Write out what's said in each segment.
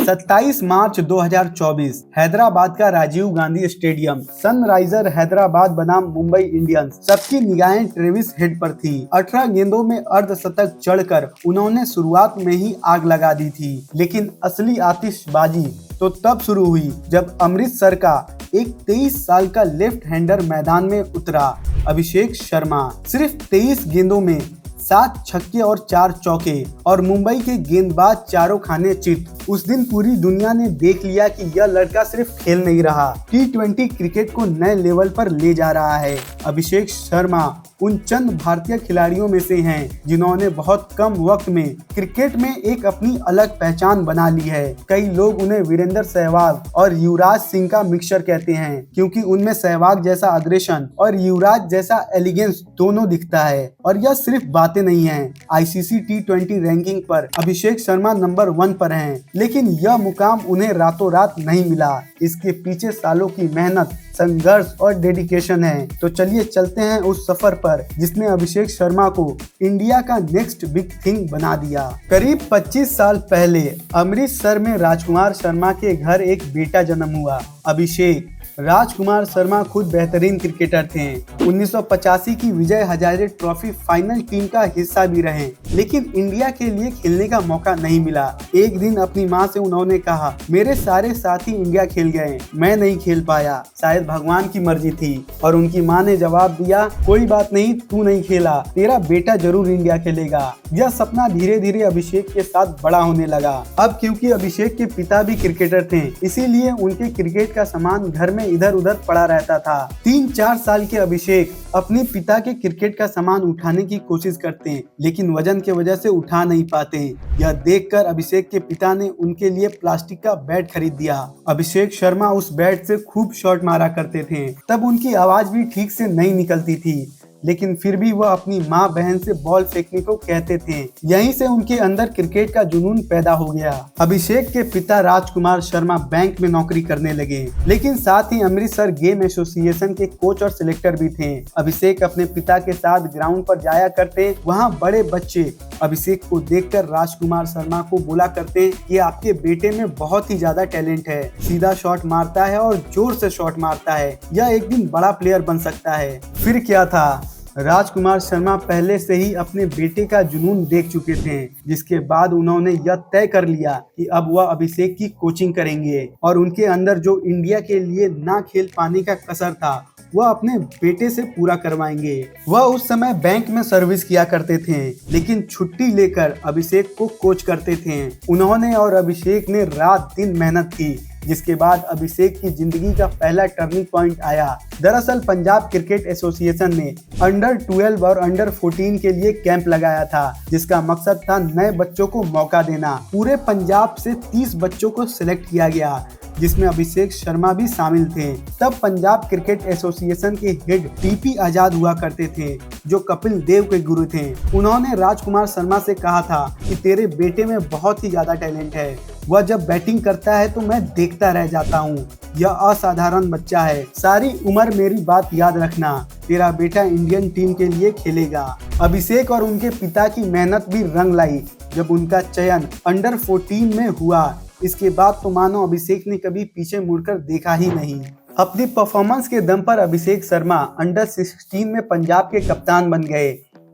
27 मार्च 2024 हैदराबाद का Rajiv Gandhi stadium Sunriser Hyderabad बनाम Mumbai Indians. सबकी निगाहें ट्रेविस हेड पर थी। 18 गेंदों में अर्धशतक चढ़कर उन्होंने शुरुआत में ही आग लगा दी थी, लेकिन असली आतिशबाजी तो तब शुरू हुई जब अमृतसर का एक 23 साल का लेफ्ट हैंडर मैदान में उतरा। अभिषेक शर्मा सिर्फ 23 गेंदों में 7 छक्के और 4 चौके और मुंबई के गेंदबाज चारों खाने चित। उस दिन पूरी दुनिया ने देख लिया कि यह लड़का सिर्फ खेल नहीं रहा, T20 क्रिकेट को नए लेवल पर ले जा रहा है। अभिषेक शर्मा उन चंद भारतीय खिलाड़ियों में से हैं जिन्होंने बहुत कम वक्त में क्रिकेट में एक अपनी अलग पहचान बना ली है। कई लोग उन्हें वीरेंद्र सहवाग और युवराज सिंह का मिक्सचर कहते हैं, क्योंकि उनमें सहवाग जैसा अग्रेशन और युवराज जैसा एलिगेंस दोनों दिखता है। और यह सिर्फ बातें नहीं हैं। ICC T20 रैंकिंग पर अभिषेक शर्मा नंबर 1 पर हैं, लेकिन यह मुकाम उन्हें रातों रात नहीं मिला। इसके पीछे सालों की मेहनत, संघर्ष और डेडिकेशन है। तो चलिए चलते हैं उस सफर पर जिसने अभिषेक शर्मा को इंडिया का नेक्स्ट बिग थिंग बना दिया। करीब 25 साल पहले अमृतसर में राजकुमार शर्मा के घर एक बेटा जन्म हुआ। अभिषेक राजकुमार शर्मा खुद बेहतरीन क्रिकेटर थे। 1985 की Vijay Hazare trophy final team का हिस्सा भी रहे, लेकिन इंडिया के लिए खेलने का मौका नहीं मिला। एक दिन अपनी मां से उन्होंने कहा, मेरे सारे साथी इंडिया खेल गए, मैं नहीं खेल पाया, शायद भगवान की मर्जी थी। और उनकी मां ने जवाब दिया, कोई बात नहीं, तू नहीं खेला, तेरा बेटा जरूर इंडिया खेलेगा। यह सपना धीरे धीरे अभिषेक के साथ बड़ा होने लगा। अब क्योंकि अभिषेक के पिता भी क्रिकेटर थे, इसीलिए उनके क्रिकेट का सामान घर में इधर उधर पड़ा रहता था। 3-4 साल के अभिषेक अपने पिता के क्रिकेट का सामान उठाने की कोशिश करते, लेकिन वजन के वजह से उठा नहीं पाते। यह देखकर अभिषेक के पिता ने उनके लिए प्लास्टिक का बैट खरीद दिया। अभिषेक शर्मा उस बैट से खूब शॉट मारा करते थे। तब उनकी आवाज भी ठीक से नहीं निकलती थी, लेकिन फिर भी वह अपनी माँ बहन से बॉल फेंकने को कहते थे। यहीं से उनके अंदर क्रिकेट का जुनून पैदा हो गया। अभिषेक के पिता राजकुमार शर्मा बैंक में नौकरी करने लगे, लेकिन साथ ही अमृतसर गेम एसोसिएशन के कोच और सिलेक्टर भी थे। अभिषेक अपने पिता के साथ ग्राउंड पर जाया करते। वहाँ बड़े बच्चे अभिषेक को देखकर राजकुमार शर्मा को बोला करते कि आपके बेटे में बहुत ही ज्यादा टैलेंट है, सीधा शॉट मारता है और जोर से शॉट मारता है, यह एक दिन बड़ा प्लेयर बन सकता है। फिर क्या था, राजकुमार शर्मा पहले से ही अपने बेटे का जुनून देख चुके थे, जिसके बाद उन्होंने यह तय कर लिया कि अब वह अभिषेक की कोचिंग करेंगे और उनके अंदर जो इंडिया के लिए ना खेल पाने का कसर था वह अपने बेटे से पूरा करवाएंगे। वह उस समय बैंक में सर्विस किया करते थे, लेकिन छुट्टी लेकर अभिषेक को कोच करते थे। उन्होंने और अभिषेक ने रात दिन मेहनत की, जिसके बाद अभिषेक की जिंदगी का पहला टर्निंग पॉइंट आया। दरअसल पंजाब क्रिकेट एसोसिएशन ने अंडर 12 और अंडर 14 के लिए कैंप लगाया था, जिसका मकसद था नए बच्चों को मौका देना। पूरे पंजाब से 30 बच्चों को सिलेक्ट किया गया, जिसमें अभिषेक शर्मा भी शामिल थे। तब पंजाब क्रिकेट एसोसिएशन के हेड TP आजाद हुआ करते थे, जो कपिल देव के गुरु थे। उन्होंने राजकुमार शर्मा से कहा था कि तेरे बेटे में बहुत ही ज्यादा टैलेंट है, वह जब बैटिंग करता है तो मैं देखता रह जाता हूँ, यह असाधारण बच्चा है, सारी उम्र मेरी बात याद रखना, तेरा बेटा इंडियन टीम के लिए खेलेगा। अभिषेक और उनके पिता की मेहनत भी रंग लाई जब उनका चयन अंडर 14 में हुआ। इसके बाद तो मानो अभिषेक ने कभी पीछे मुड़कर देखा ही नहीं। अपनी परफॉर्मेंस के दम पर अभिषेक शर्मा अंडर 16 में पंजाब के कप्तान बन गए।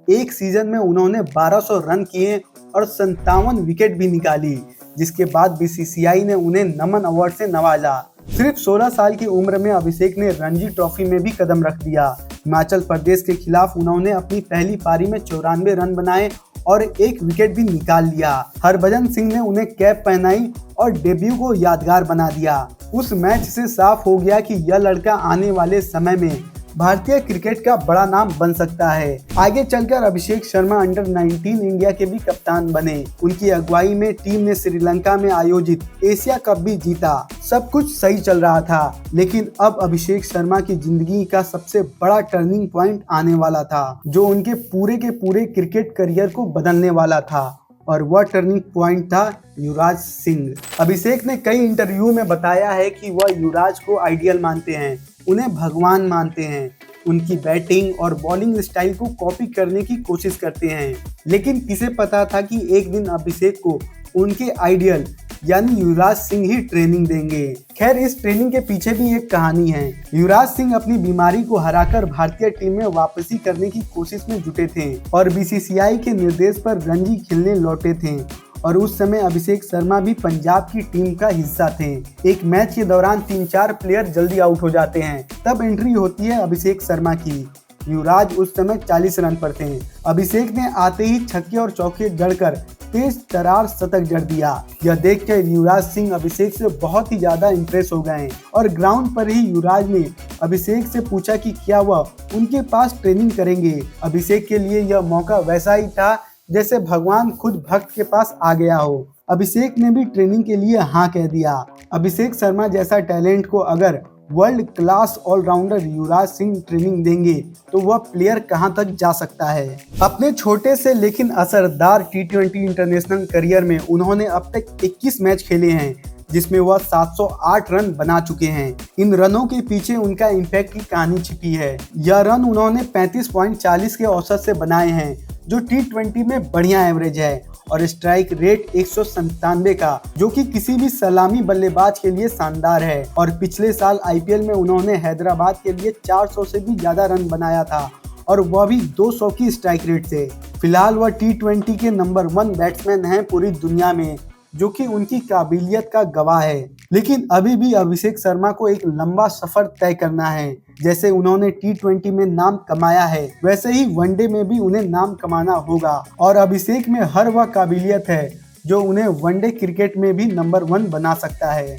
एक सीजन में उन्होंने 1200 रन किए और 57 विकेट भी निकाली, जिसके बाद BCCI ने उन्हें नमन अवार्ड से नवाजा। सिर्फ 16 साल की उम्र में अभिषेक ने रणजी ट्रॉफी में भी कदम रख दिया। हिमाचल प्रदेश के खिलाफ उन्होंने अपनी पहली पारी में 94 रन बनाए और 1 विकेट भी निकाल लिया। हरभजन सिंह ने उन्हें कैप पहनाई और डेब्यू को यादगार बना दिया। उस मैच से साफ हो गया कि यह लड़का आने वाले समय में भारतीय क्रिकेट का बड़ा नाम बन सकता है। आगे चलकर अभिषेक शर्मा अंडर 19 इंडिया के भी कप्तान बने। उनकी अगुवाई में टीम ने श्रीलंका में आयोजित एशिया कप भी जीता। सब कुछ सही चल रहा था, लेकिन अब अभिषेक शर्मा की जिंदगी का सबसे बड़ा टर्निंग पॉइंट आने वाला था, जो उनके पूरे के पूरे क्रिकेट करियर को बदलने वाला था। और वह टर्निंग पॉइंट था युवराज सिंह। अभिषेक ने कई इंटरव्यू में बताया है कि वह युवराज को आइडियल मानते हैं, उन्हें भगवान मानते हैं, उनकी बैटिंग और बॉलिंग स्टाइल को कॉपी करने की कोशिश करते हैं। लेकिन किसे पता था कि एक दिन अभिषेक को उनके आइडियल यानी युवराज सिंह ही ट्रेनिंग देंगे। खैर, इस ट्रेनिंग के पीछे भी एक कहानी है। युवराज सिंह अपनी बीमारी को हराकर भारतीय टीम में वापसी करने की कोशिश में जुटे थे और बीसीसीआई के निर्देश पर रणजी खेलने लौटे थे और उस समय अभिषेक शर्मा भी पंजाब की टीम का हिस्सा थे। एक मैच के दौरान 3-4 प्लेयर जल्दी आउट हो जाते हैं, तब एंट्री होती है अभिषेक शर्मा की। युवराज उस समय 40 रन पर थे। अभिषेक ने आते ही छक्के और चौके जड़कर तेज तरार शतक जड़ दिया। यह देखकर युवराज सिंह अभिषेक से बहुत ही ज्यादा इंप्रेस हो गए और ग्राउंड पर ही युवराज ने अभिषेक से पूछा कि क्या वह उनके पास ट्रेनिंग करेंगे। अभिषेक के लिए यह मौका वैसा ही था जैसे भगवान खुद भक्त के पास आ गया हो। अभिषेक ने भी ट्रेनिंग के लिए हाँ कह दिया। अभिषेक शर्मा जैसा टैलेंट को अगर world class allrounder Yuvraj Singh training देंगे तो वह प्लेयर कहां तक जा सकता है। अपने छोटे से लेकिन असरदार T20 इंटरनेशनल करियर में उन्होंने अब तक 21 मैच खेले हैं, जिसमें वह 708 रन बना चुके हैं। इन रनों के पीछे उनका इम्पैक्ट की कहानी छिपी है। यह रन उन्होंने 35.40 के औसत से बनाए हैं, जो T20 में बढ़िया एवरेज है, और स्ट्राइक रेट 197 का, जो कि किसी भी सलामी बल्लेबाज के लिए शानदार है। और पिछले साल आईपीएल में उन्होंने हैदराबाद के लिए 400 से भी ज्यादा रन बनाया था, और वह भी 200 की स्ट्राइक रेट से। फिलहाल वह T20 के नंबर 1 बैट्समैन हैं पूरी दुनिया में, जो कि उनकी काबिलियत का गवाह है। लेकिन अभी भी अभिषेक शर्मा को एक लंबा सफर तय करना है। जैसे उन्होंने T20 में नाम कमाया है, वैसे ही वनडे में भी उन्हें नाम कमाना होगा। और अभिषेक में हर वह काबिलियत है जो उन्हें वनडे क्रिकेट में भी नंबर 1 बना सकता है।